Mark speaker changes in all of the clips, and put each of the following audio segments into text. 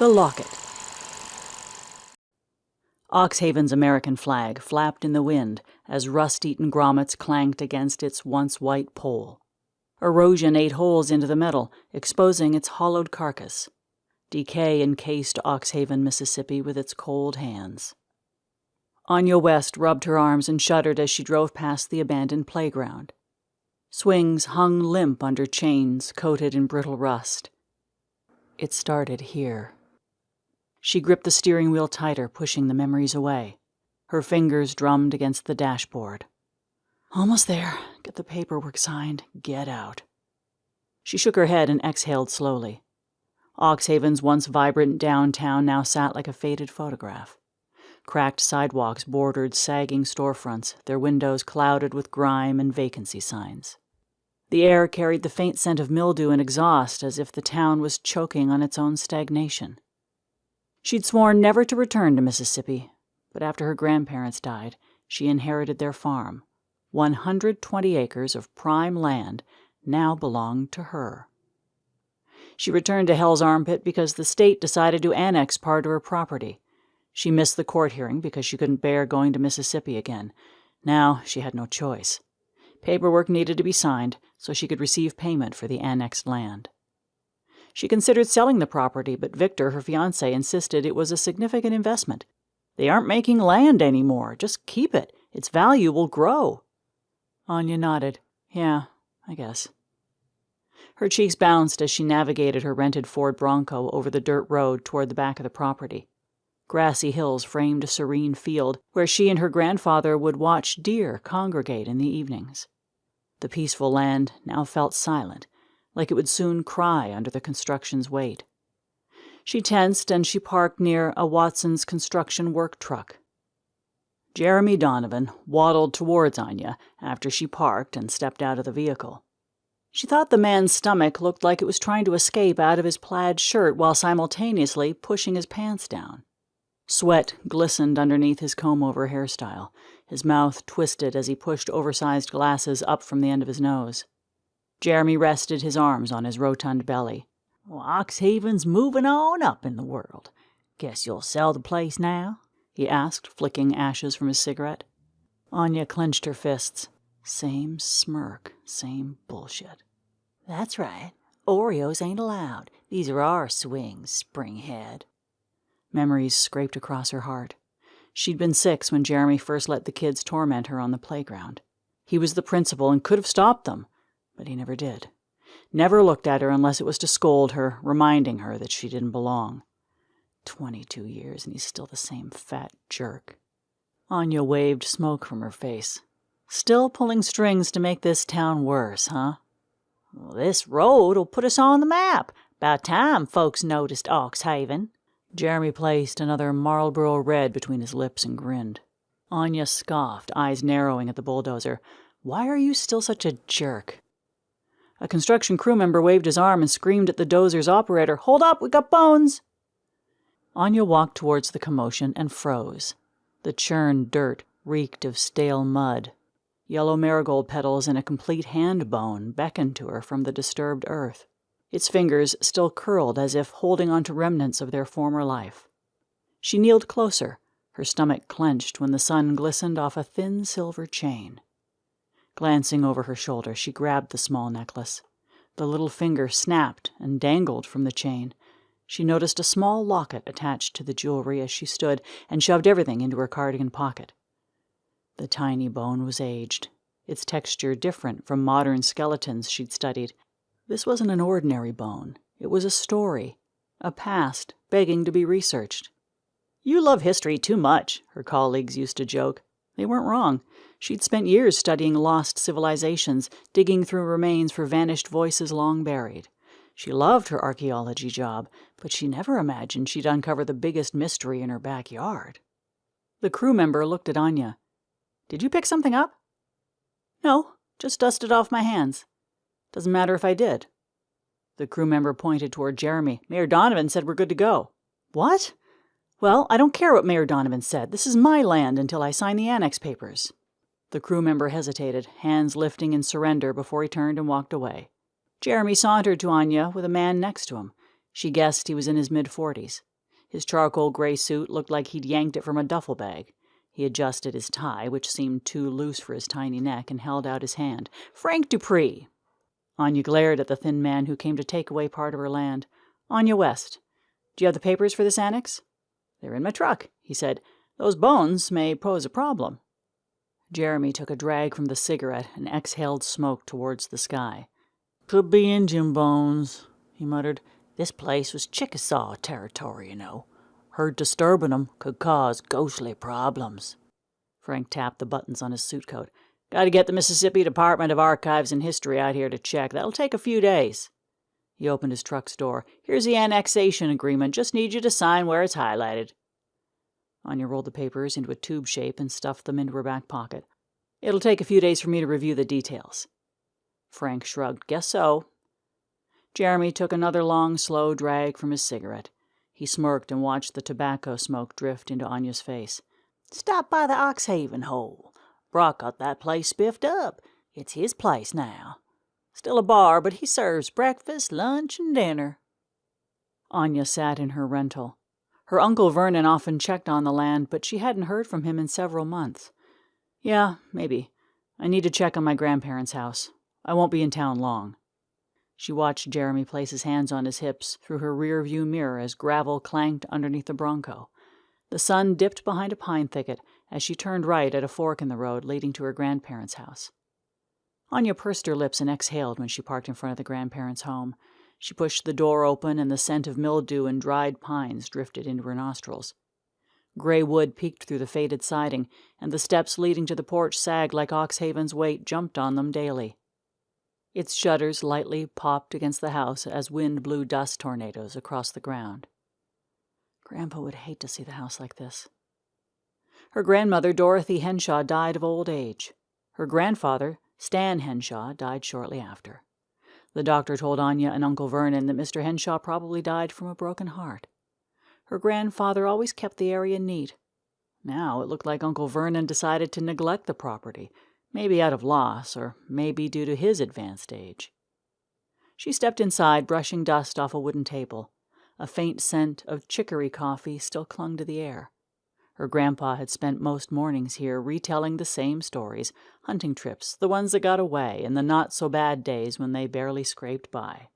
Speaker 1: The Locket. Oxhaven's American flag flapped in the wind as rust-eaten grommets clanked against its once white pole. Erosion ate holes into the metal, exposing its hollowed carcass. Decay encased Oxhaven, Mississippi, with its cold hands. Anya West rubbed her arms and shuddered as she drove past the abandoned playground. Swings hung limp under chains coated in brittle rust. It started here. She gripped the steering wheel tighter, pushing the memories away. Her fingers drummed against the dashboard. Almost there. Get the paperwork signed. Get out. She shook her head and exhaled slowly. Oxhaven's once vibrant downtown now sat like a faded photograph. Cracked sidewalks bordered sagging storefronts, their windows clouded with grime and vacancy signs. The air carried the faint scent of mildew and exhaust, as if the town was choking on its own stagnation. She'd sworn never to return to Mississippi, but after her grandparents died, she inherited their farm. 120 acres of prime land now belonged to her. She returned to Hell's Armpit because the state decided to annex part of her property. She missed the court hearing because she couldn't bear going to Mississippi again. Now she had no choice. Paperwork needed to be signed so she could receive payment for the annexed land. She considered selling the property, but Victor, her fiancé, insisted it was a significant investment. They aren't making land anymore. Just keep it. Its value will grow. Anya nodded. Yeah, I guess. Her cheeks bounced as she navigated her rented Ford Bronco over the dirt road toward the back of the property. Grassy hills framed a serene field where she and her grandfather would watch deer congregate in the evenings. The peaceful land now felt silent, like it would soon cry under the construction's weight. She tensed and she parked near a Watson's construction work truck. Jeremy Donovan waddled towards Anya after she parked and stepped out of the vehicle. She thought the man's stomach looked like it was trying to escape out of his plaid shirt while simultaneously pushing his pants down. Sweat glistened underneath his comb-over hairstyle. His mouth twisted as he pushed oversized glasses up from the end of his nose. Jeremy rested his arms on his rotund belly. Well, Oxhaven's moving on up in the world. Guess you'll sell the place now? He asked, flicking ashes from his cigarette. Anya clenched her fists. Same smirk, same bullshit. That's right. Oreos ain't allowed. These are our swings, springhead. Memories scraped across her heart. She'd been 6 when Jeremy first let the kids torment her on the playground. He was the principal and could have stopped them, but he never did. Never looked at her unless it was to scold her, reminding her that she didn't belong. 22 years and he's still the same fat jerk. Anya waved smoke from her face. Still pulling strings to make this town worse, huh? Well, this road'll put us on the map. About time folks noticed Oxhaven. Jeremy placed another Marlboro Red between his lips and grinned. Anya scoffed, eyes narrowing at the bulldozer. Why are you still such a jerk? A construction crew member waved his arm and screamed at the dozer's operator, Hold up, we got bones! Anya walked towards the commotion and froze. The churned dirt reeked of stale mud. Yellow marigold petals and a complete hand bone beckoned to her from the disturbed earth. Its fingers still curled as if holding on to remnants of their former life. She kneeled closer, her stomach clenched when the sun glistened off a thin silver chain. Glancing over her shoulder, she grabbed the small necklace. The little finger snapped and dangled from the chain. She noticed a small locket attached to the jewelry as she stood and shoved everything into her cardigan pocket. The tiny bone was aged, its texture different from modern skeletons she'd studied. This wasn't an ordinary bone. It was a story, a past begging to be researched. You love history too much, her colleagues used to joke. They weren't wrong. She'd spent years studying lost civilizations, digging through remains for vanished voices long buried. She loved her archaeology job, but she never imagined she'd uncover the biggest mystery in her backyard. The crew member looked at Anya. Did you pick something up? No, just dusted off my hands. Doesn't matter if I did. The crew member pointed toward Jeremy. Mayor Donovan said we're good to go. What? Well, I don't care what Mayor Donovan said. This is my land until I sign the annex papers. The crew member hesitated, hands lifting in surrender before he turned and walked away. Jeremy sauntered to Anya with a man next to him. She guessed he was in his mid-40s. His charcoal gray suit looked like he'd yanked it from a duffel bag. He adjusted his tie, which seemed too loose for his tiny neck, and held out his hand. "Frank Dupree." Anya glared at the thin man who came to take away part of her land. "Anya West. Do you have the papers for this annex?" "They're in my truck," he said. "Those bones may pose a problem." Jeremy took a drag from the cigarette and exhaled smoke towards the sky. "Could be Injun bones," he muttered. "This place was Chickasaw territory, you know. Heard disturbing 'em could cause ghostly problems." Frank tapped the buttons on his suit coat. "Got to get the Mississippi Department of Archives and History out here to check. That'll take a few days." He opened his truck's door. "Here's the annexation agreement. Just need you to sign where it's highlighted." Anya rolled the papers into a tube shape and stuffed them into her back pocket. "It'll take a few days for me to review the details." Frank shrugged. "Guess so." Jeremy took another long, slow drag from his cigarette. He smirked and watched the tobacco smoke drift into Anya's face. "Stop by the Oxhaven hole. Brock got that place spiffed up. It's his place now. Still a bar, but he serves breakfast, lunch, and dinner." Anya sat in her rental. Her Uncle Vernon often checked on the land, but she hadn't heard from him in several months. "Yeah, maybe. I need to check on my grandparents' house. I won't be in town long." She watched Jeremy place his hands on his hips through her rear-view mirror as gravel clanked underneath the Bronco. The sun dipped behind a pine thicket as she turned right at a fork in the road leading to her grandparents' house. Anya pursed her lips and exhaled when she parked in front of the grandparents' home. She pushed the door open, and the scent of mildew and dried pines drifted into her nostrils. Gray wood peeked through the faded siding, and the steps leading to the porch sagged like Oxhaven's weight jumped on them daily. Its shutters lightly popped against the house as wind blew dust tornadoes across the ground. Grandpa would hate to see the house like this. Her grandmother, Dorothy Henshaw, died of old age. Her grandfather, Stan Henshaw, died shortly after. The doctor told Anya and Uncle Vernon that Mr. Henshaw probably died from a broken heart. Her grandfather always kept the area neat. Now it looked like Uncle Vernon decided to neglect the property, maybe out of loss, or maybe due to his advanced age. She stepped inside, brushing dust off a wooden table. A faint scent of chicory coffee still clung to the air. Her grandpa had spent most mornings here retelling the same stories, hunting trips, the ones that got away, and the not-so-bad days when they barely scraped by.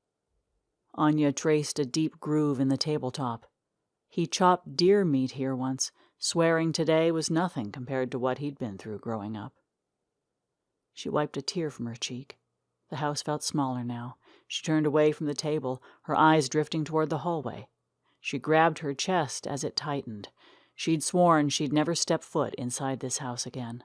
Speaker 1: Anya traced a deep groove in the tabletop. He chopped deer meat here once, swearing today was nothing compared to what he'd been through growing up. She wiped a tear from her cheek. The house felt smaller now. She turned away from the table, her eyes drifting toward the hallway. She grabbed her chest as it tightened. She'd sworn she'd never step foot inside this house again.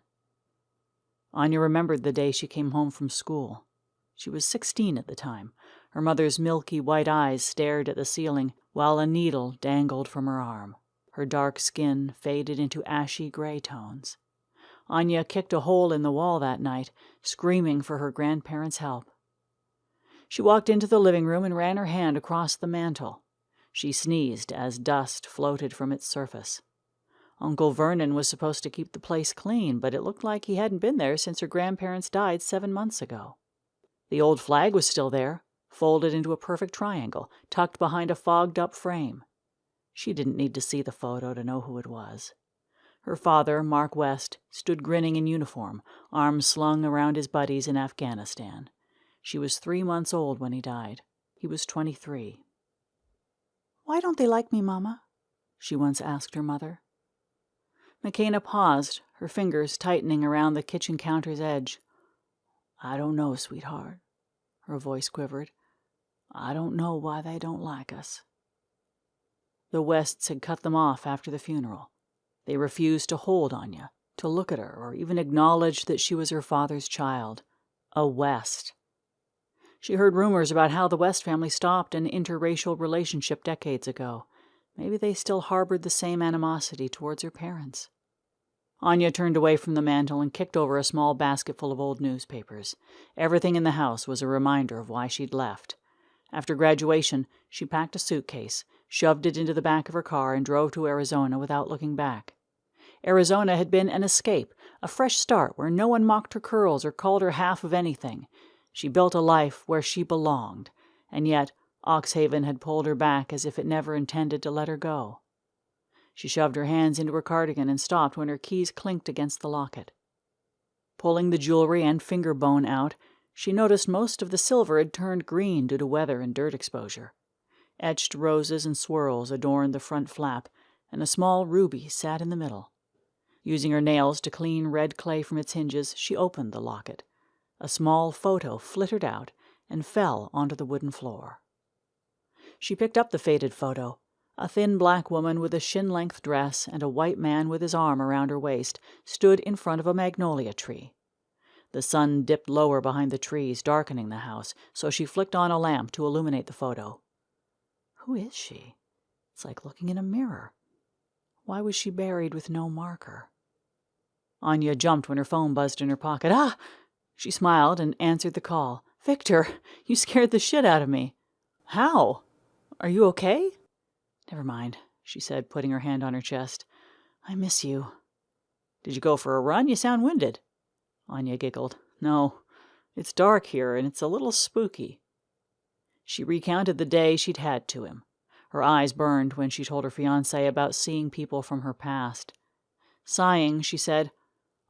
Speaker 1: Anya remembered the day she came home from school. She was 16 at the time. Her mother's milky white eyes stared at the ceiling, while a needle dangled from her arm. Her dark skin faded into ashy gray tones. Anya kicked a hole in the wall that night, screaming for her grandparents' help. She walked into the living room and ran her hand across the mantel. She sneezed as dust floated from its surface. Uncle Vernon was supposed to keep the place clean, but it looked like he hadn't been there since her grandparents died 7 months ago. The old flag was still there, folded into a perfect triangle, tucked behind a fogged-up frame. She didn't need to see the photo to know who it was. Her father, Mark West, stood grinning in uniform, arms slung around his buddies in Afghanistan. She was 3 months old when he died. He was 23. "Why don't they like me, Mama?" she once asked her mother. McKenna paused, her fingers tightening around the kitchen counter's edge. "I don't know, sweetheart." Her voice quivered. "I don't know why they don't like us." The Wests had cut them off after the funeral. They refused to hold Anya, to look at her, or even acknowledge that she was her father's child. A West. She heard rumors about how the West family stopped an interracial relationship decades ago. Maybe they still harbored the same animosity towards her parents. Anya turned away from the mantel and kicked over a small basket full of old newspapers. Everything in the house was a reminder of why she'd left. After graduation, she packed a suitcase, shoved it into the back of her car, and drove to Arizona without looking back. Arizona had been an escape, a fresh start where no one mocked her curls or called her half of anything. She built a life where she belonged, and yet Oxhaven had pulled her back as if it never intended to let her go. She shoved her hands into her cardigan and stopped when her keys clinked against the locket. Pulling the jewelry and finger bone out, she noticed most of the silver had turned green due to weather and dirt exposure. Etched roses and swirls adorned the front flap, and a small ruby sat in the middle. Using her nails to clean red clay from its hinges, she opened the locket. A small photo flittered out and fell onto the wooden floor. She picked up the faded photo. A thin black woman with a shin-length dress and a white man with his arm around her waist stood in front of a magnolia tree. The sun dipped lower behind the trees, darkening the house, so she flicked on a lamp to illuminate the photo. Who is she? It's like looking in a mirror. Why was she buried with no marker? Anya jumped when her phone buzzed in her pocket. Ah! She smiled and answered the call. Victor, you scared the shit out of me. How? Are you okay? Never mind, she said, putting her hand on her chest. I miss you. Did you go for a run? You sound winded. Anya giggled. No, it's dark here and it's a little spooky. She recounted the day she'd had to him. Her eyes burned when she told her fiancé about seeing people from her past. Sighing, she said,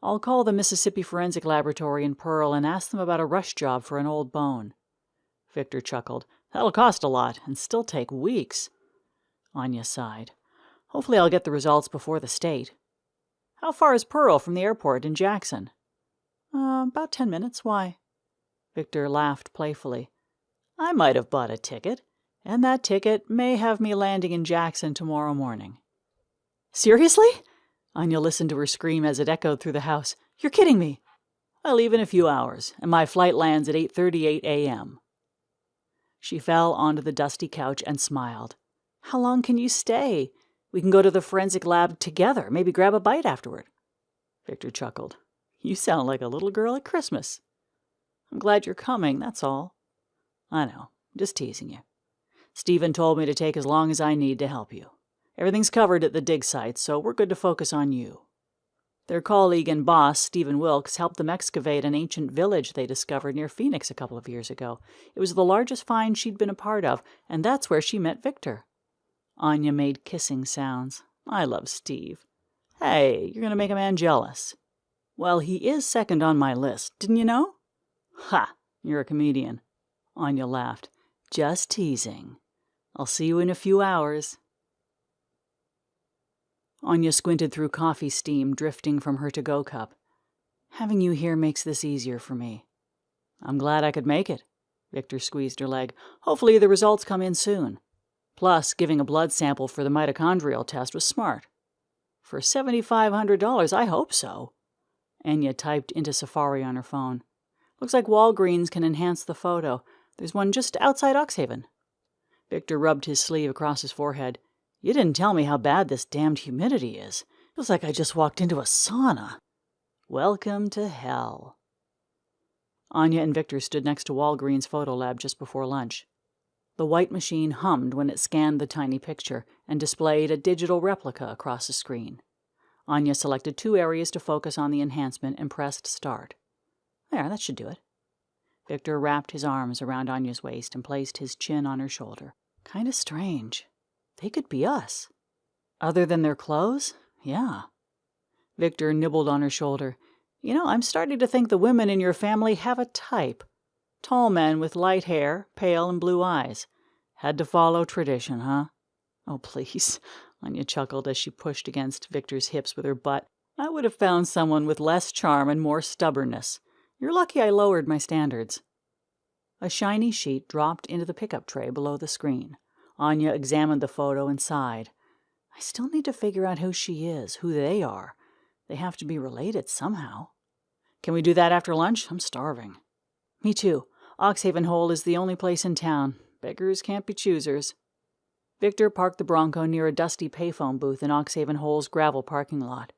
Speaker 1: I'll call the Mississippi Forensic Laboratory in Pearl and ask them about a rush job for an old bone. Victor chuckled. That'll cost a lot and still take weeks. Anya sighed. Hopefully I'll get the results before the state. How far is Pearl from the airport in Jackson? About 10 minutes. Why? Victor laughed playfully. I might have bought a ticket, and that ticket may have me landing in Jackson tomorrow morning. Seriously? Anya listened to her scream as it echoed through the house. You're kidding me. I leave in a few hours, and my flight lands at 8:38 a.m. She fell onto the dusty couch and smiled. How long can you stay? We can go to the forensic lab together, maybe grab a bite afterward. Victor chuckled. You sound like a little girl at Christmas. I'm glad you're coming, that's all. I know, just teasing you. Stephen told me to take as long as I need to help you. Everything's covered at the dig site, so we're good to focus on you. Their colleague and boss, Stephen Wilkes, helped them excavate an ancient village they discovered near Phoenix a couple of years ago. It was the largest find she'd been a part of, and that's where she met Victor. Anya made kissing sounds. I love Steve. Hey, you're going to make a man jealous. Well, he is second on my list, didn't you know? Ha! You're a comedian. Anya laughed. Just teasing. I'll see you in a few hours. Anya squinted through coffee steam drifting from her to-go cup. Having you here makes this easier for me. I'm glad I could make it. Victor squeezed her leg. Hopefully the results come in soon. Plus, giving a blood sample for the mitochondrial test was smart. For $7,500, I hope so. Anya typed into Safari on her phone. Looks like Walgreens can enhance the photo. There's one just outside Oxhaven. Victor rubbed his sleeve across his forehead. You didn't tell me how bad this damned humidity is. Feels like I just walked into a sauna. Welcome to hell. Anya and Victor stood next to Walgreens' photo lab just before lunch. The white machine hummed when it scanned the tiny picture and displayed a digital replica across the screen. Anya selected 2 areas to focus on the enhancement and pressed start. There, that should do it. Victor wrapped his arms around Anya's waist and placed his chin on her shoulder. Kinda strange. They could be us. Other than their clothes? Yeah. Victor nibbled on her shoulder. You know, I'm starting to think the women in your family have a type. Tall men with light hair, pale and blue eyes. Had to follow tradition, huh? Oh, please. Anya chuckled as she pushed against Victor's hips with her butt. I would have found someone with less charm and more stubbornness. You're lucky I lowered my standards. A shiny sheet dropped into the pickup tray below the screen. Anya examined the photo and sighed. I still need to figure out who she is, who they are. They have to be related somehow. Can we do that after lunch? I'm starving. Me too. Oxhaven Hole is the only place in town. Beggars can't be choosers. Victor parked the Bronco near a dusty payphone booth in Oxhaven Hole's gravel parking lot.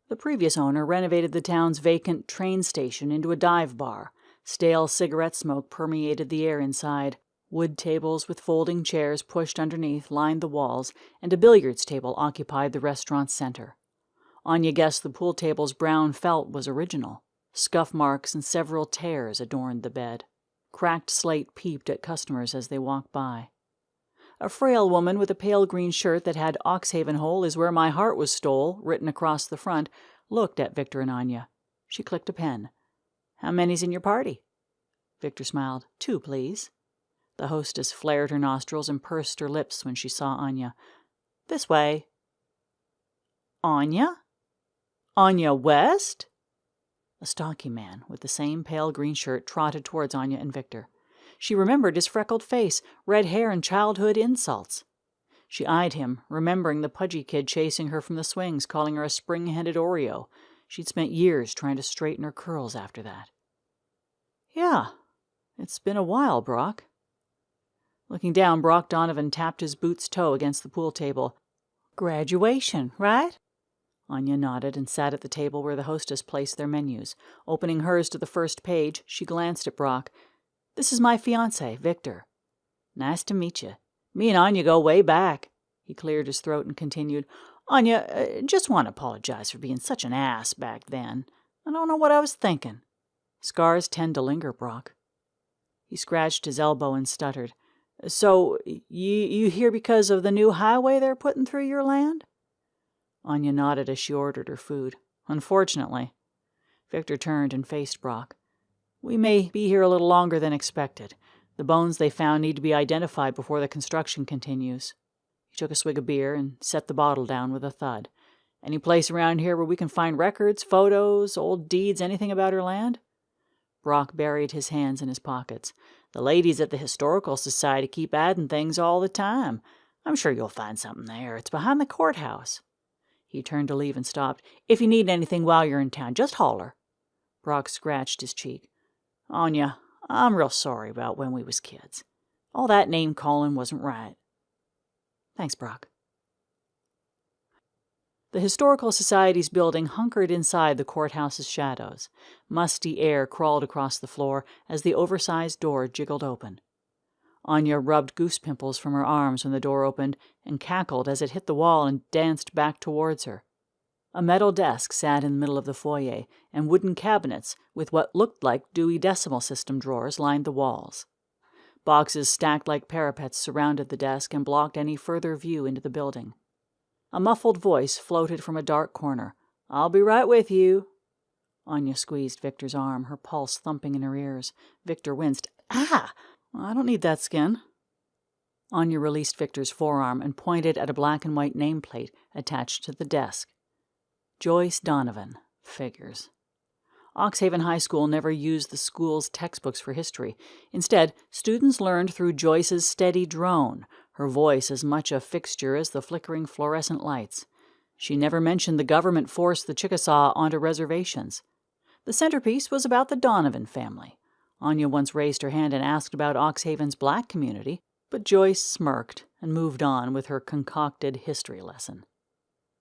Speaker 1: The previous owner renovated the town's vacant train station into a dive bar. Stale cigarette smoke permeated the air inside. Wood tables with folding chairs pushed underneath lined the walls, and a billiards table occupied the restaurant's center. Anya guessed the pool table's brown felt was original. Scuff marks and several tears adorned the bed. Cracked slate peeped at customers as they walked by. A frail woman with a pale green shirt that had "Oxhaven Hole is where my heart was stole" written across the front looked at Victor and Anya. She clicked a pen. "How many's in your party?" Victor smiled. "2, please." The hostess flared her nostrils and pursed her lips when she saw Anya. "This way." "Anya? Anya West?" A stocky man with the same pale green shirt trotted towards Anya and Victor. She remembered his freckled face, red hair, and childhood insults. She eyed him, remembering the pudgy kid chasing her from the swings, calling her a spring-headed Oreo. She'd spent years trying to straighten her curls after that. "Yeah, it's been a while, Brock." Looking down, Brock Donovan tapped his boot's toe against the pool table. "Graduation, right?" Anya nodded and sat at the table where the hostess placed their menus. Opening hers to the first page, she glanced at Brock. "This is my fiancé, Victor." "Nice to meet you. Me and Anya go way back." He cleared his throat and continued. "Anya, just want to apologize for being such an ass back then. I don't know what I was thinking." "Scars tend to linger, Brock." He scratched his elbow and stuttered. "So, you here because of the new highway they're putting through your land?" Anya nodded as she ordered her food. "Unfortunately." Victor turned and faced Brock. "We may be here a little longer than expected. The bones they found need to be identified before the construction continues." He took a swig of beer and set the bottle down with a thud. "Any place around here where we can find records, photos, old deeds, anything about her land?" Brock buried his hands in his pockets. "The ladies at the Historical Society keep adding things all the time. I'm sure you'll find something there. It's behind the courthouse." He turned to leave and stopped. "If you need anything while you're in town, just holler." Brock scratched his cheek. "Anya, I'm real sorry about when we was kids. All that name-calling wasn't right." "Thanks, Brock." The Historical Society's building hunkered inside the courthouse's shadows. Musty air crawled across the floor as the oversized door jiggled open. Anya rubbed goose pimples from her arms when the door opened and cackled as it hit the wall and danced back towards her. A metal desk sat in the middle of the foyer, and wooden cabinets with what looked like Dewey Decimal System drawers lined the walls. Boxes stacked like parapets surrounded the desk and blocked any further view into the building. A muffled voice floated from a dark corner. "I'll be right with you." Anya squeezed Victor's arm, her pulse thumping in her ears. Victor winced. "Ah! I don't need that skin." Anya released Victor's forearm and pointed at a black and white nameplate attached to the desk. Joyce Donovan. Figures. Oxhaven High School never used the school's textbooks for history. Instead, students learned through Joyce's steady drone, her voice as much a fixture as the flickering fluorescent lights. She never mentioned the government forced the Chickasaw onto reservations. The centerpiece was about the Donovan family. Anya once raised her hand and asked about Oxhaven's black community, but Joyce smirked and moved on with her concocted history lesson.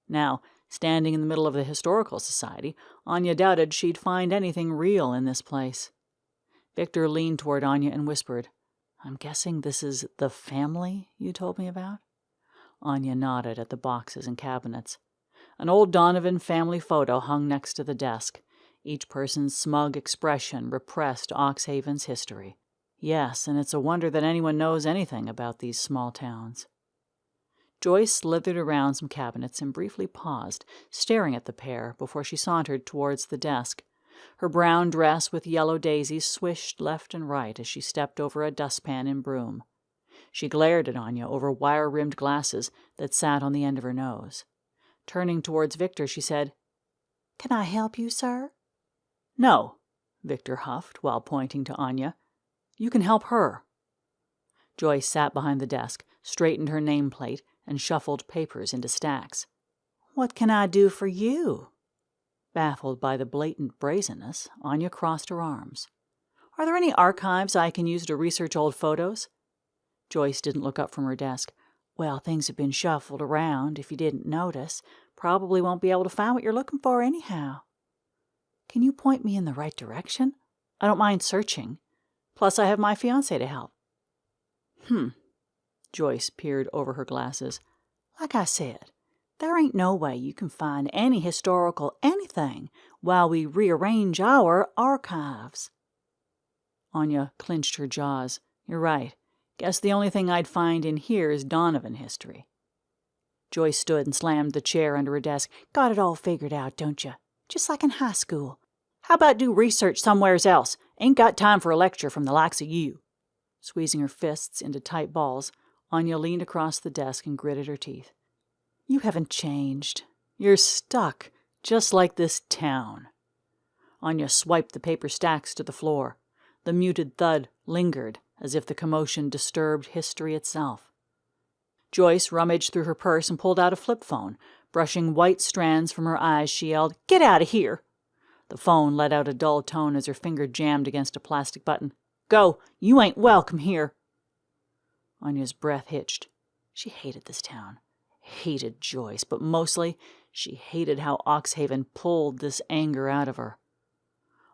Speaker 1: Now, standing in the middle of the Historical Society, Anya doubted she'd find anything real in this place. Victor leaned toward Anya and whispered, "I'm guessing this is the family you told me about?" Anya nodded at the boxes and cabinets. An old Donovan family photo hung next to the desk. Each person's smug expression repressed Oxhaven's history. Yes, and it's a wonder that anyone knows anything about these small towns. Joyce slithered around some cabinets and briefly paused, staring at the pair before she sauntered towards the desk. Her brown dress with yellow daisies swished left and right as she stepped over a dustpan and broom. She glared at Anya over wire-rimmed glasses that sat on the end of her nose. Turning towards Victor, she said, "Can I help you, sir?" "No," Victor huffed while pointing to Anya. "You can help her." Joyce sat behind the desk, straightened her nameplate, and shuffled papers into stacks. "What can I do for you?" Baffled by the blatant brazenness, Anya crossed her arms. "Are there any archives I can use to research old photos?" Joyce didn't look up from her desk. "Well, things have been shuffled around, if you didn't notice. Probably won't be able to find what you're looking for anyhow." "Can you point me in the right direction? I don't mind searching. Plus, I have my fiancé to help." Joyce peered over her glasses. "Like I said, there ain't no way you can find any historical anything while we rearrange our archives." Anya clenched her jaws. "You're right. Guess the only thing I'd find in here is Donovan history. Joyce stood and slammed the chair under her desk. Got it all figured out, don't you? Just like in high school. How about do research somewheres else? Ain't got time for a lecture from the likes of you. Squeezing her fists into tight balls, Anya leaned across the desk and gritted her teeth. You haven't changed. You're stuck, just like this town. Anya swiped the paper stacks to the floor. The muted thud lingered, as if the commotion disturbed history itself. Joyce rummaged through her purse and pulled out a flip phone. Brushing white strands from her eyes, she yelled, Get out of here! The phone let out a dull tone as her finger jammed against a plastic button. Go! You ain't welcome here! Anya's breath hitched. She hated this town. Hated Joyce, but mostly she hated how Oxhaven pulled this anger out of her.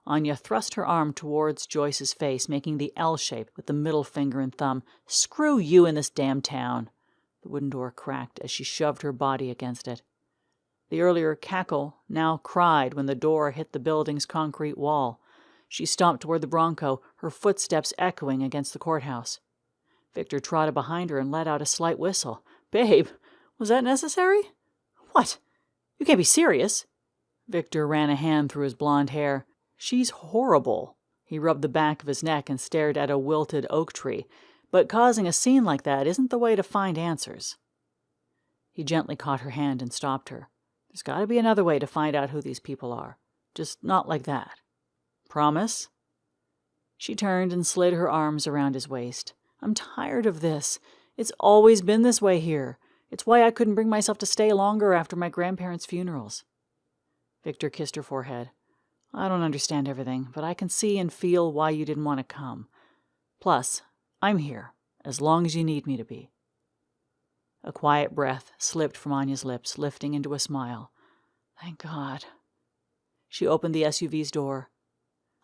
Speaker 1: Anya thrust her arm towards Joyce's face, making the L shape with the middle finger and thumb. Screw you in this damn town! The wooden door cracked as she shoved her body against it. The earlier cackle now cried when the door hit the building's concrete wall. She stomped toward the Bronco, her footsteps echoing against the courthouse. Victor trotted behind her and let out a slight whistle. Babe, was that necessary? What? You can't be serious. Victor ran a hand through his blonde hair. She's horrible. He rubbed the back of his neck and stared at a wilted oak tree. But causing a scene like that isn't the way to find answers. He gently caught her hand and stopped her. There's got to be another way to find out who these people are. Just not like that. Promise? She turned and slid her arms around his waist. I'm tired of this. It's always been this way here. It's why I couldn't bring myself to stay longer after my grandparents' funerals. Victor kissed her forehead. I don't understand everything, but I can see and feel why you didn't want to come. Plus, I'm here, as long as you need me to be. A quiet breath slipped from Anya's lips, lifting into a smile. Thank God. She opened the SUV's door.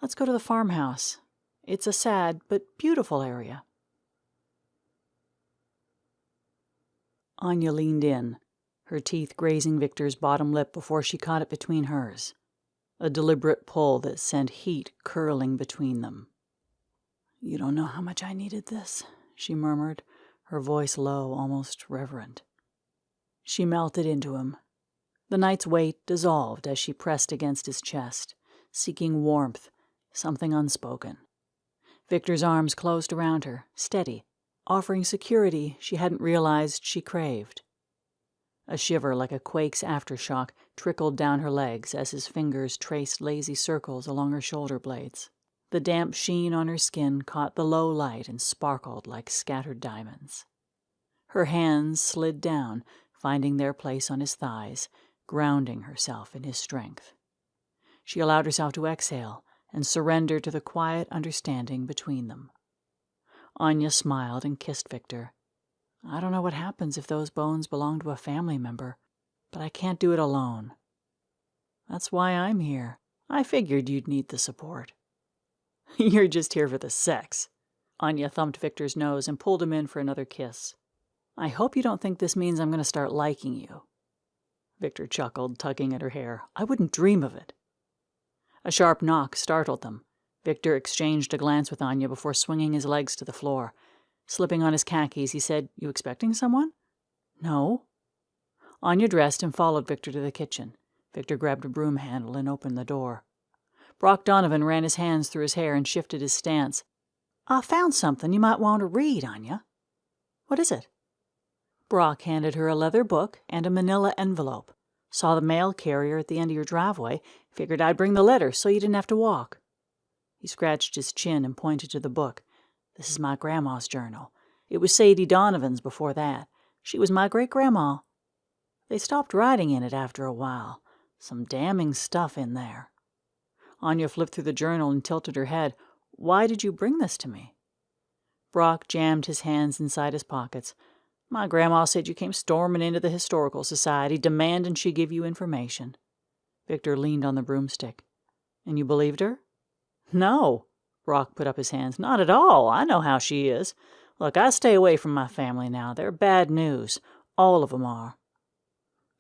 Speaker 1: Let's go to the farmhouse. It's a sad but beautiful area. Anya leaned in, her teeth grazing Victor's bottom lip before she caught it between hers. A deliberate pull that sent heat curling between them. You don't know how much I needed this, she murmured, her voice low, almost reverent. She melted into him. The night's weight dissolved as she pressed against his chest, seeking warmth, something unspoken. Victor's arms closed around her, steady, offering security she hadn't realized she craved. A shiver like a quake's aftershock trickled down her legs as his fingers traced lazy circles along her shoulder blades. The damp sheen on her skin caught the low light and sparkled like scattered diamonds. Her hands slid down, finding their place on his thighs, grounding herself in his strength. She allowed herself to exhale and surrender to the quiet understanding between them. Anya smiled and kissed Victor. I don't know what happens if those bones belong to a family member, but I can't do it alone. That's why I'm here. I figured you'd need the support. You're just here for the sex. Anya thumped Victor's nose and pulled him in for another kiss. I hope you don't think this means I'm going to start liking you. Victor chuckled, tugging at her hair. I wouldn't dream of it. A sharp knock startled them. Victor exchanged a glance with Anya before swinging his legs to the floor. Slipping on his khakis, he said, You expecting someone? No. Anya dressed and followed Victor to the kitchen. Victor grabbed a broom handle and opened the door. Brock Donovan ran his hands through his hair and shifted his stance. I found something you might want to read, Anya. What is it? Brock handed her a leather book and a manila envelope. Saw the mail carrier at the end of your driveway. Figured I'd bring the letter so you didn't have to walk. He scratched his chin and pointed to the book. This is my grandma's journal. It was Sadie Donovan's before that. She was my great-grandma. They stopped writing in it after a while. Some damning stuff in there. Anya flipped through the journal and tilted her head. Why did you bring this to me? Brock jammed his hands inside his pockets. My grandma said you came storming into the Historical Society, demanding she give you information. Victor leaned on the broomstick. And you believed her? No. Brock put up his hands. Not at all. I know how she is. Look, I stay away from my family now. They're bad news. All of them are.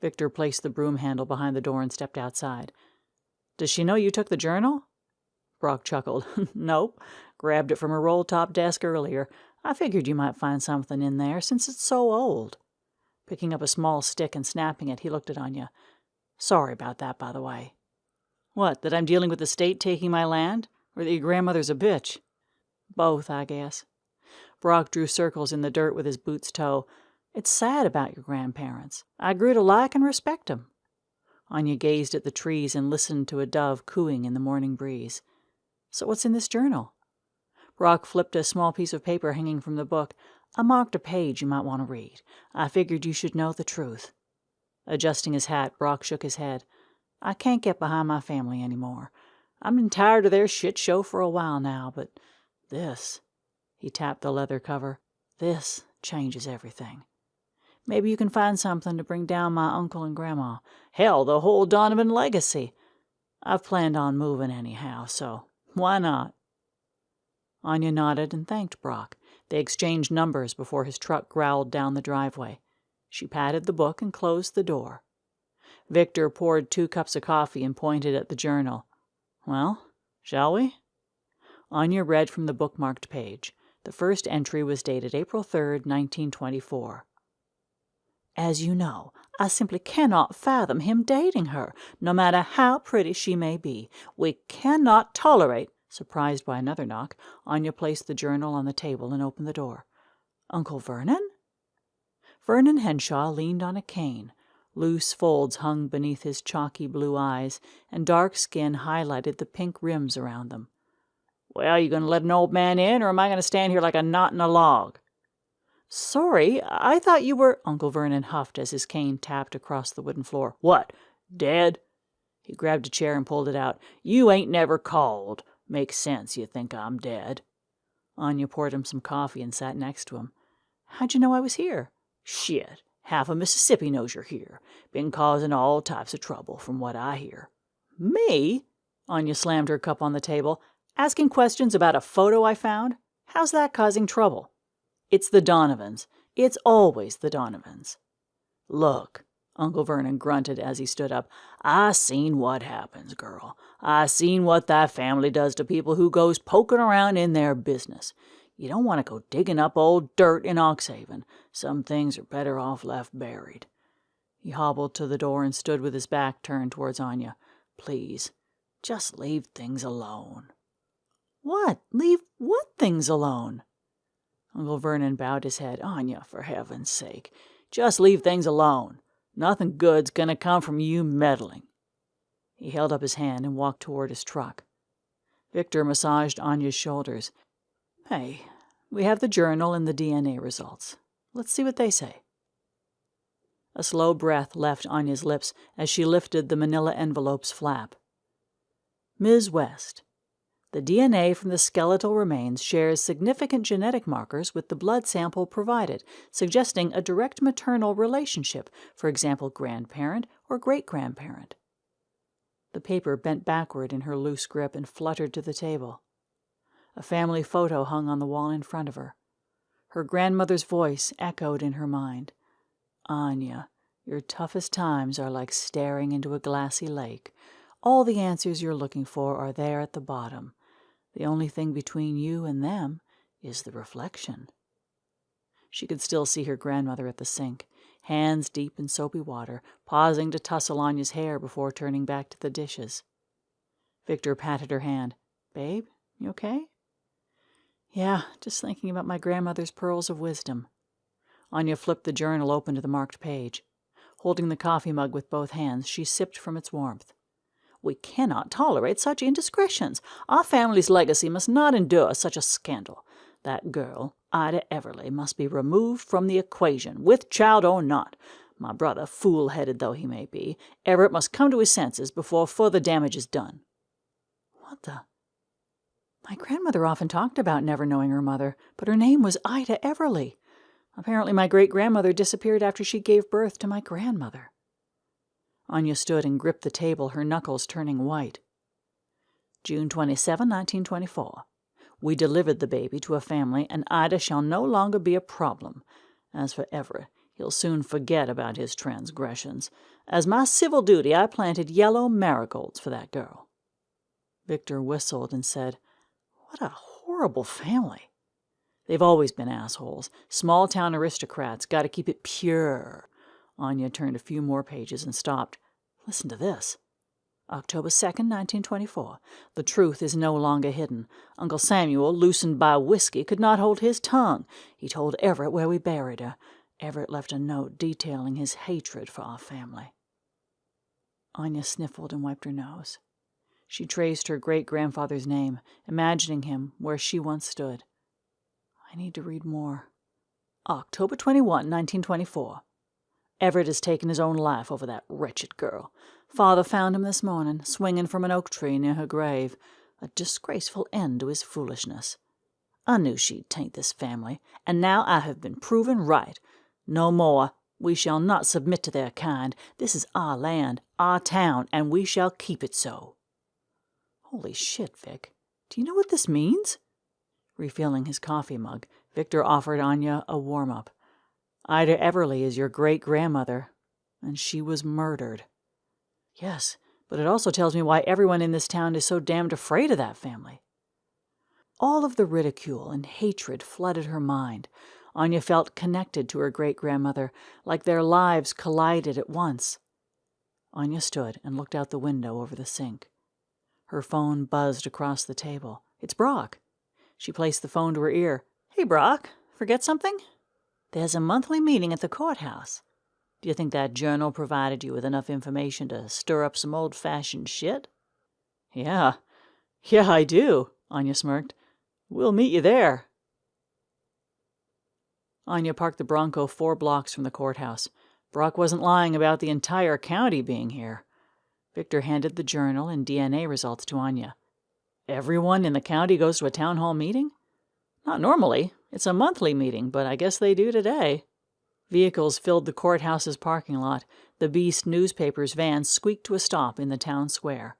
Speaker 1: Victor placed the broom handle behind the door and stepped outside. Does she know you took the journal? Brock chuckled. Nope. Grabbed it from her roll-top desk earlier. I figured you might find something in there, since it's so old." Picking up a small stick and snapping it, he looked at Anya. "Sorry about that, by the way." "What, that I'm dealing with the state taking my land? Or that your grandmother's a bitch?" "Both, I guess." Brock drew circles in the dirt with his boot's toe. "It's sad about your grandparents. I grew to like and respect 'em." Anya gazed at the trees and listened to a dove cooing in the morning breeze. "So what's in this journal?" Brock flipped a small piece of paper hanging from the book. "I marked a page you might want to read. I figured you should know the truth." Adjusting his hat, Brock shook his head. "I can't get behind my family anymore. I've been tired of their shit show for a while now, but this," he tapped the leather cover, "this changes everything. Maybe you can find something to bring down my uncle and grandma. Hell, the whole Donovan legacy. I've planned on moving anyhow, so why not?" Anya nodded and thanked Brock. They exchanged numbers before his truck growled down the driveway. She patted the book and closed the door. Victor poured 2 cups of coffee and pointed at the journal. "Well, shall we?" Anya read from the bookmarked page. The first entry was dated April 3rd, 1924. "As you know, I simply cannot fathom him dating her, no matter how pretty she may be. We cannot tolerate—" Surprised by another knock, Anya placed the journal on the table and opened the door. "Uncle Vernon?" Vernon Henshaw leaned on a cane. Loose folds hung beneath his chalky blue eyes, and dark skin highlighted the pink rims around them. "Well, you going to let an old man in, or am I going to stand here like a knot in a log?" "Sorry, I thought you were—" Uncle Vernon huffed as his cane tapped across the wooden floor. "What, dead?" He grabbed a chair and pulled it out. "You ain't never called. Makes sense you think I'm dead." Anya poured him some coffee and sat next to him. "How'd you know I was here?" "Shit, half of Mississippi knows you're here. Been causing all types of trouble, from what I hear." "Me?" Anya slammed her cup on the table. "Asking questions about a photo I found? How's that causing trouble?" "It's the Donovans. It's always the Donovans." "Look," Uncle Vernon grunted as he stood up, "I seen what happens, girl. I seen what that family does to people who goes poking around in their business. You don't want to go digging up old dirt in Oxhaven. Some things are better off left buried." He hobbled to the door and stood with his back turned towards Anya. "Please, just leave things alone." "What? Leave what things alone?" Uncle Vernon bowed his head. "Anya, for heaven's sake, just leave things alone. Nothing good's gonna come from you meddling." He held up his hand and walked toward his truck. Victor massaged Anya's shoulders. "Hey, we have the journal and the DNA results. Let's see what they say." A slow breath left Anya's lips as she lifted the manila envelope's flap. "Ms. West, the DNA from the skeletal remains shares significant genetic markers with the blood sample provided, suggesting a direct maternal relationship, for example, grandparent or great-grandparent." The paper bent backward in her loose grip and fluttered to the table. A family photo hung on the wall in front of her. Her grandmother's voice echoed in her mind. "Anya, your toughest times are like staring into a glassy lake. All the answers you're looking for are there at the bottom. The only thing between you and them is the reflection." She could still see her grandmother at the sink, hands deep in soapy water, pausing to tussle Anya's hair before turning back to the dishes. Victor patted her hand. "Babe, you okay?" "Yeah, just thinking about my grandmother's pearls of wisdom." Anya flipped the journal open to the marked page. Holding the coffee mug with both hands, she sipped from its warmth. "We cannot tolerate such indiscretions. Our family's legacy must not endure such a scandal. That girl, Ida Everly, must be removed from the equation, with child or not. My brother, fool-headed though he may be, Everett must come to his senses before further damage is done." "What the—" "My grandmother often talked about never knowing her mother, but her name was Ida Everly. Apparently my great-grandmother disappeared after she gave birth to my grandmother." Anya stood and gripped the table, her knuckles turning white. "June 27, 1924. We delivered the baby to a family, and Ida shall no longer be a problem. As for Everett, he'll soon forget about his transgressions. As my civil duty, I planted yellow marigolds for that girl." Victor whistled and said, "What a horrible family." They've always been assholes. Small-town aristocrats. Gotta keep it pure. Anya turned a few more pages and stopped. Listen to this. October 2nd, 1924. The truth is no longer hidden. Uncle Samuel, loosened by whiskey, could not hold his tongue. He told Everett where we buried her. Everett left a note detailing his hatred for our family. Anya sniffled and wiped her nose. She traced her great-grandfather's name, imagining him where she once stood. I need to read more. October 21, 1924. Everett has taken his own life over that wretched girl. Father found him this morning, swinging from an oak tree near her grave. A disgraceful end to his foolishness. I knew she'd taint this family, and now I have been proven right. No more. We shall not submit to their kind. This is our land, our town, and we shall keep it so. Holy shit, Vic. Do you know what this means? Refilling his coffee mug, Victor offered Anya a warm-up. Ida Everly is your great-grandmother, and she was murdered. Yes, but it also tells me why everyone in this town is so damned afraid of that family. All of the ridicule and hatred flooded her mind. Anya felt connected to her great-grandmother, like their lives collided at once. Anya stood and looked out the window over the sink. Her phone buzzed across the table. It's Brock. She placed the phone to her ear. Hey, Brock, forget something? There's a monthly meeting at the courthouse. Do you think that journal provided you with enough information to stir up some old-fashioned shit? Yeah, I do, Anya smirked. We'll meet you there. Anya parked the Bronco 4 blocks from the courthouse. Brock wasn't lying about the entire county being here. Victor handed the journal and DNA results to Anya. Everyone in the county goes to a town hall meeting? Not normally. It's a monthly meeting, but I guess they do today. Vehicles filled the courthouse's parking lot. The Beast newspaper's van squeaked to a stop in the town square.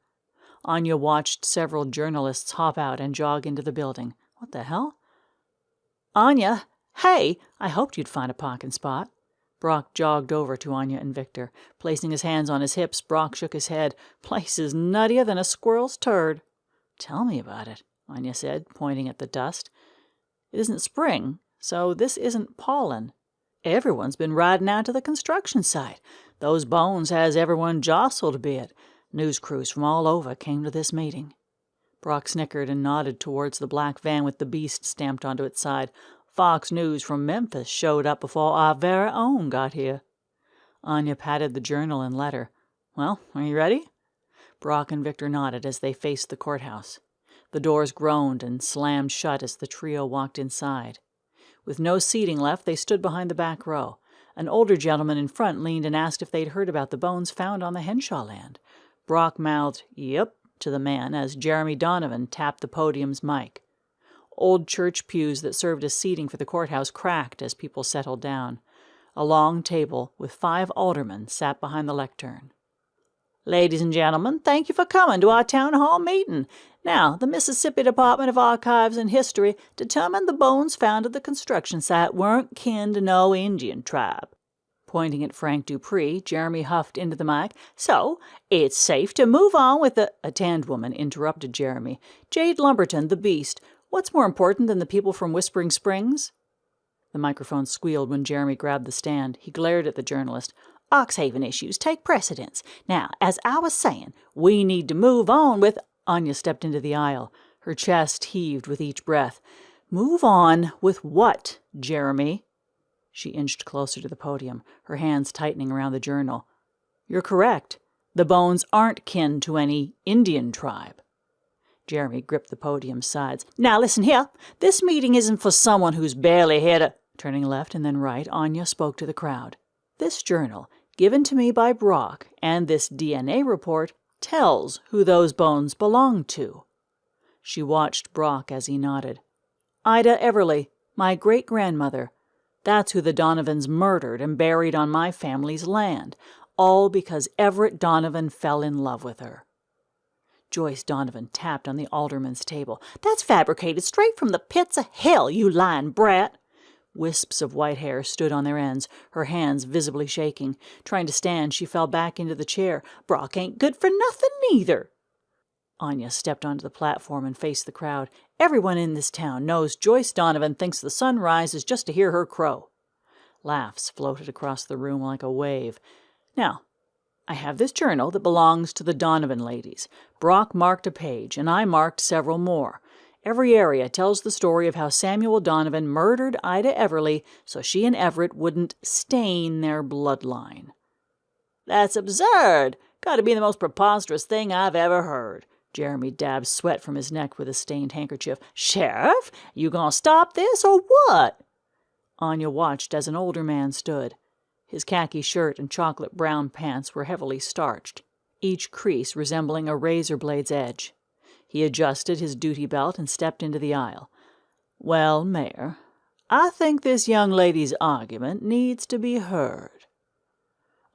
Speaker 1: Anya watched several journalists hop out and jog into the building. What the hell? Anya! Hey! I hoped you'd find a parking spot. Brock jogged over to Anya and Victor. Placing his hands on his hips, Brock shook his head. Place is nuttier than a squirrel's turd. Tell me about it, Anya said, pointing at the dust. It isn't spring, so this isn't pollen. Everyone's been riding out to the construction site. Those bones has everyone jostled a bit. News crews from all over came to this meeting. Brock snickered and nodded towards the black van with the Beast stamped onto its side. Fox News from Memphis showed up before our very own got here. Anya patted the journal and letter. Well, are you ready? Brock and Victor nodded as they faced the courthouse. The doors groaned and slammed shut as the trio walked inside. With no seating left, they stood behind the back row. An older gentleman in front leaned and asked if they'd heard about the bones found on the Henshaw land. Brock mouthed, "Yep," to the man as Jeremy Donovan tapped the podium's mic. Old church pews that served as seating for the courthouse cracked as people settled down. A long table with 5 aldermen sat behind the lectern. Ladies and gentlemen, thank you for coming to our town hall meeting. Now, the Mississippi Department of Archives and History determined the bones found at the construction site weren't kin to no Indian tribe. Pointing at Frank Dupree, Jeremy huffed into the mic. So, it's safe to move on with the... A tanned woman interrupted Jeremy. Jade Lumberton, the Beast. What's more important than the people from Whispering Springs? The microphone squealed when Jeremy grabbed the stand. He glared at the journalist. Oxhaven issues take precedence. Now, as I was saying, we need to move on with... Anya stepped into the aisle. Her chest heaved with each breath. Move on with what, Jeremy? She inched closer to the podium, her hands tightening around the journal. You're correct. The bones aren't kin to any Indian tribe. Jeremy gripped the podium's sides. Now listen here. This meeting isn't for someone who's barely here to... Turning left and then right, Anya spoke to the crowd. This journal, given to me by Brock, and this DNA report tells who those bones belong to. She watched Brock as he nodded. Ida Everly, my great-grandmother. That's who the Donovans murdered and buried on my family's land, all because Everett Donovan fell in love with her. Joyce Donovan tapped on the alderman's table. That's fabricated straight from the pits of hell, you lying brat. Wisps of white hair stood on their ends, her hands visibly shaking. Trying to stand, she fell back into the chair. Brock ain't good for nothing, neither. Anya stepped onto the platform and faced the crowd. "Everyone in this town knows Joyce Donovan thinks the sun rises just to hear her crow." Laughs floated across the room like a wave. "Now, I have this journal that belongs to the Donovan ladies. Brock marked a page, and I marked several more. Every area tells the story of how Samuel Donovan murdered Ida Everly so she and Everett wouldn't stain their bloodline." "That's absurd! Gotta be the most preposterous thing I've ever heard." Jeremy dabbed sweat from his neck with a stained handkerchief. "Sheriff, you gonna stop this or what?" Anya watched as an older man stood. His khaki shirt and chocolate brown pants were heavily starched, each crease resembling a razor blade's edge. He adjusted his duty belt and stepped into the aisle. "Well, Mayor, I think this young lady's argument needs to be heard."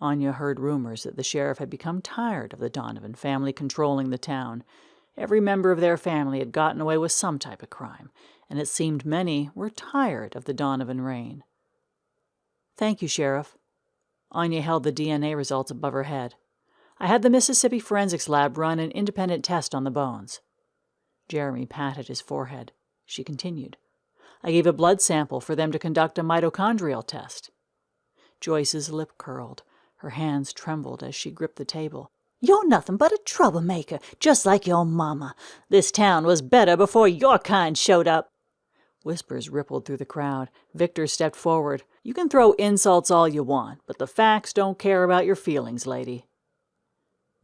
Speaker 1: Anya heard rumors that the sheriff had become tired of the Donovan family controlling the town. Every member of their family had gotten away with some type of crime, and it seemed many were tired of the Donovan reign. "Thank you, Sheriff." Anya held the DNA results above her head. "I had the Mississippi Forensics Lab run an independent test on the bones." Jeremy patted his forehead. She continued. "I gave a blood sample for them to conduct a mitochondrial test." Joyce's lip curled. Her hands trembled as she gripped the table. "You're nothing but a troublemaker, just like your mama. This town was better before your kind showed up." Whispers rippled through the crowd. Victor stepped forward. "You can throw insults all you want, but the facts don't care about your feelings, lady."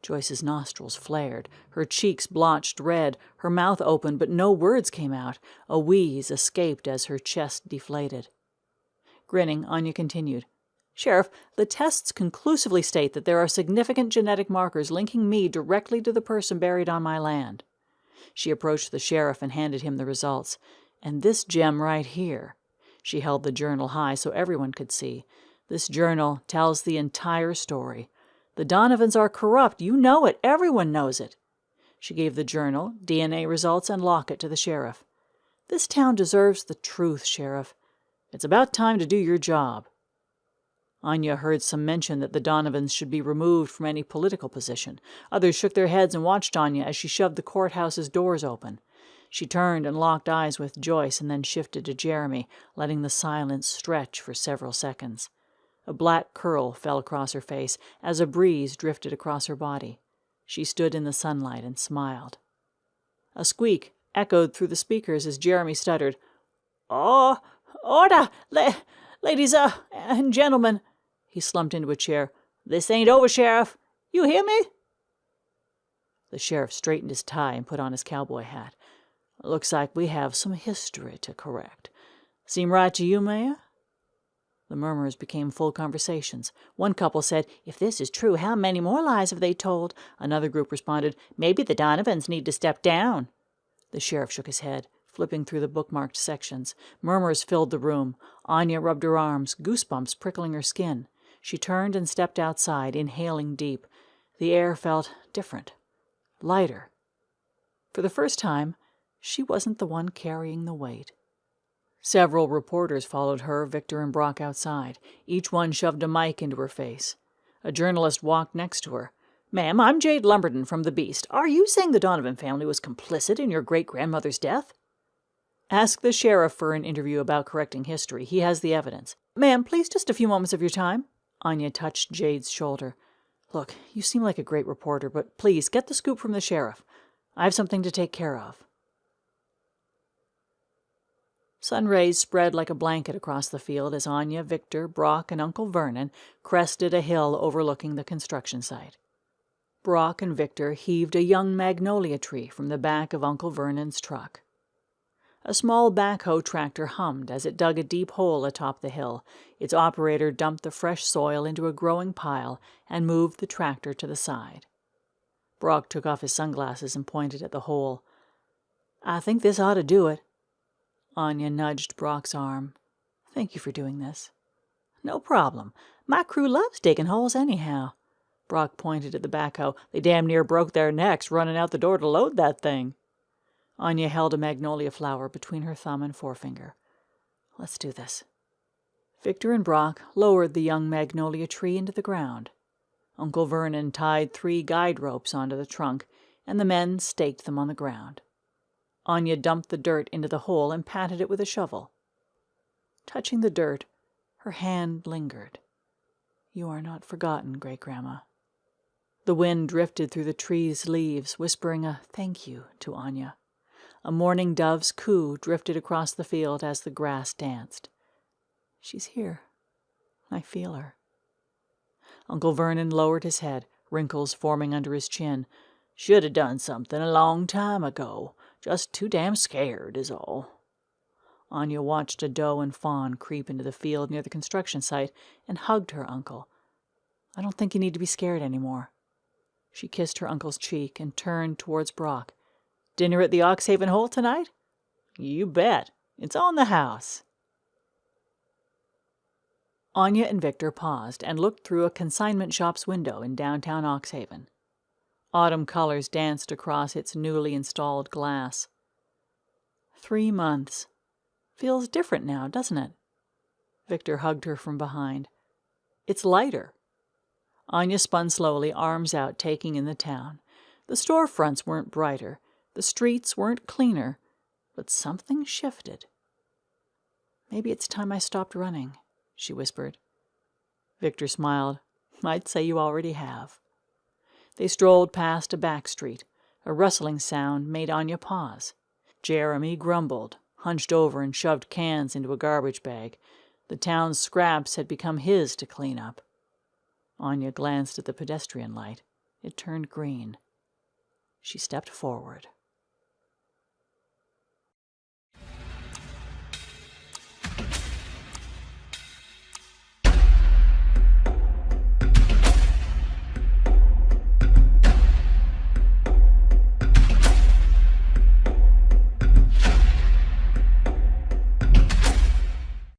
Speaker 1: Joyce's nostrils flared. Her cheeks blotched red. Her mouth opened, but no words came out. A wheeze escaped as her chest deflated. Grinning, Anya continued. "Sheriff, the tests conclusively state that there are significant genetic markers linking me directly to the person buried on my land." She approached the sheriff and handed him the results. "And this gem right here." She held the journal high so everyone could see. "This journal tells the entire story. The Donovans are corrupt. You know it. Everyone knows it." She gave the journal, DNA results, and Locket to the sheriff. "This town deserves the truth, Sheriff. It's about time to do your job." Anya heard some mention that the Donovans should be removed from any political position. Others shook their heads and watched Anya as she shoved the courthouse's doors open. She turned and locked eyes with Joyce and then shifted to Jeremy, letting the silence stretch for several seconds. A black curl fell across her face as a breeze drifted across her body. She stood in the sunlight and smiled. A squeak echoed through the speakers as Jeremy stuttered, "Oh, order, ladies and gentlemen." He slumped into a chair. "This ain't over, Sheriff. You hear me?" The sheriff straightened his tie and put on his cowboy hat. "Looks like we have some history to correct. Seem right to you, Mayor?" The murmurs became full conversations. One couple said, "If this is true, how many more lies have they told?" Another group responded, "Maybe the Donovans need to step down." The sheriff shook his head, flipping through the bookmarked sections. Murmurs filled the room. Anya rubbed her arms, goosebumps prickling her skin. She turned and stepped outside, inhaling deep. The air felt different, lighter. For the first time, she wasn't the one carrying the weight. Several reporters followed her, Victor, and Brock outside. Each one shoved a mic into her face. A journalist walked next to her. "Ma'am, I'm Jade Lumberton from The Beast. Are you saying the Donovan family was complicit in your great-grandmother's death?" "Ask the sheriff for an interview about correcting history. He has the evidence." "Ma'am, please just a few moments of your time." Anya touched Jade's shoulder. "Look, you seem like a great reporter, but please get the scoop from the sheriff. I have something to take care of." Sun rays spread like a blanket across the field as Anya, Victor, Brock, and Uncle Vernon crested a hill overlooking the construction site. Brock and Victor heaved a young magnolia tree from the back of Uncle Vernon's truck. A small backhoe tractor hummed as it dug a deep hole atop the hill. Its operator dumped the fresh soil into a growing pile and moved the tractor to the side. Brock took off his sunglasses and pointed at the hole. "I think this ought to do it." Anya nudged Brock's arm. "Thank you for doing this." "No problem. My crew loves digging holes anyhow." Brock pointed at the backhoe. "They damn near broke their necks running out the door to load that thing." Anya held a magnolia flower between her thumb and forefinger. "Let's do this." Victor and Brock lowered the young magnolia tree into the ground. Uncle Vernon tied 3 guide ropes onto the trunk, and the men staked them on the ground. Anya dumped the dirt into the hole and patted it with a shovel. Touching the dirt, her hand lingered. "You are not forgotten, Great-Grandma." The wind drifted through the trees' leaves, whispering a thank you to Anya. A mourning dove's coo drifted across the field as the grass danced. "She's here. I feel her." Uncle Vernon lowered his head, wrinkles forming under his chin. "Should have done something a long time ago. Just too damn scared, is all." Anya watched a doe and fawn creep into the field near the construction site and hugged her uncle. "I don't think you need to be scared anymore." She kissed her uncle's cheek and turned towards Brock. "Dinner at the Oxhaven Hole tonight?" "You bet. It's on the house." Anya and Victor paused and looked through a consignment shop's window in downtown Oxhaven. Autumn colors danced across its newly installed glass. 3 months. Feels different now, doesn't it? Victor hugged her from behind. "It's lighter." Anya spun slowly, arms out, taking in the town. The storefronts weren't brighter. The streets weren't cleaner. But something shifted. "Maybe it's time I stopped running," she whispered. Victor smiled. "I'd say you already have." They strolled past a back street. A rustling sound made Anya pause. Jeremy grumbled, hunched over and shoved cans into a garbage bag. The town's scraps had become his to clean up. Anya glanced at the pedestrian light. It turned green. She stepped forward.